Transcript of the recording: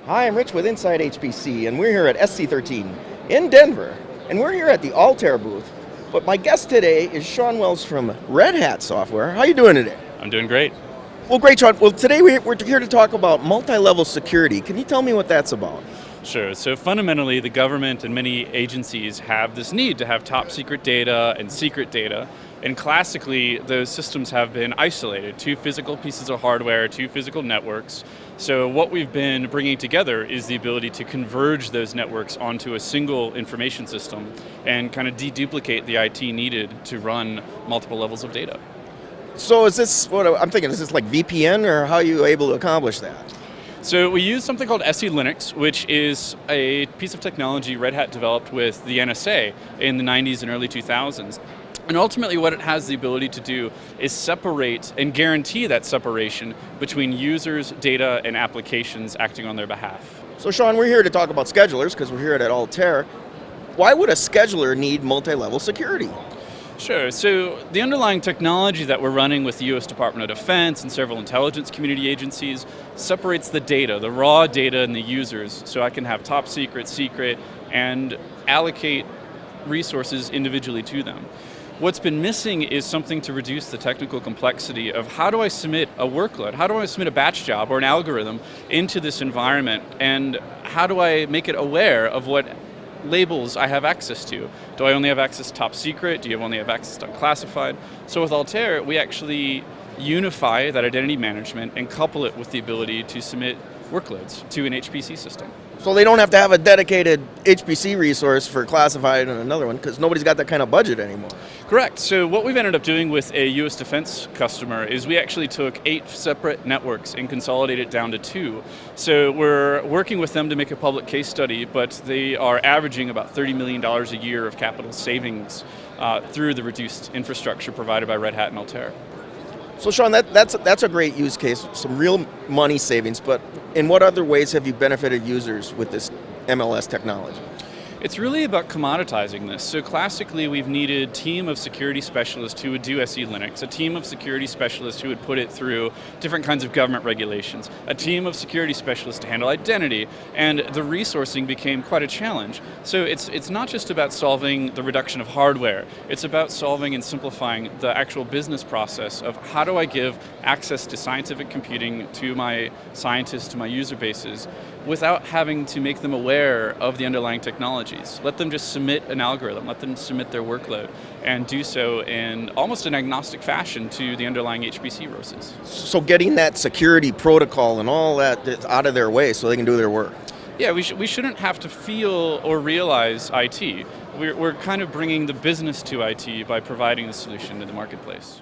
Hi, I'm Rich with insideHPC, and we're here at SC13 in Denver, and we're here at the Altair booth. But my guest today is Shawn Wells from Red Hat Software. How you doing today? I'm doing great. Well, great, Shawn. Well, today we're here to talk about multi-level security. Can you tell me what that's about? Sure. So fundamentally, the government and many agencies have this need to have top secret data and secret data. And classically, those systems have been isolated, two physical pieces of hardware, two physical networks. So what we've been bringing together is the ability to converge those networks onto a single information system and kind of deduplicate the IT needed to run multiple levels of data. So is this, what I'm thinking, is this like VPN, or how are you able to accomplish that? So we use something called SE Linux, which is a piece of technology Red Hat developed with the NSA in the 90s and early 2000s. And ultimately what it has the ability to do is separate and guarantee that separation between users, data, and applications acting on their behalf. So Shawn, we're here to talk about schedulers because we're here at Altair. Why would a scheduler need multi-level security? Sure. So the underlying technology that we're running with the US Department of Defense and several intelligence community agencies separates the data, the raw data and the users, so I can have top secret, secret, and allocate resources individually to them. What's been missing is something to reduce the technical complexity of how do I submit a workload, how do I submit a batch job or an algorithm into this environment, and how do I make it aware of what labels I have access to. Do I only have access to top secret? Do you only have access to unclassified? So with Altair, we actually unify that identity management and couple it with the ability to submit workloads to an HPC system. So they don't have to have a dedicated HPC resource for classified and another one, because nobody's got that kind of budget anymore. Correct. So what we've ended up doing with a US defense customer is we actually took 8 separate networks and consolidated it down to 2. So we're working with them to make a public case study, but they are averaging about $30 million a year of capital savings through the reduced infrastructure provided by Red Hat and Altair. So Shawn, that's a great use case, some real money savings, but in what other ways have you benefited users with this MLS technology? It's really about commoditizing this. So classically, we've needed a team of security specialists who would do SE Linux, a team of security specialists who would put it through different kinds of government regulations, a team of security specialists to handle identity, and the resourcing became quite a challenge. So it's not just about solving the reduction of hardware, it's about solving and simplifying the actual business process of how do I give access to scientific computing to my scientists, to my user bases, without having to make them aware of the underlying technologies. Let them just submit an algorithm, let them submit their workload, and do so in almost an agnostic fashion to the underlying HPC ROSes. So getting that security protocol and all that out of their way so they can do their work. Yeah, we shouldn't have to feel or realize IT. We're kind of bringing the business to IT by providing the solution to the marketplace.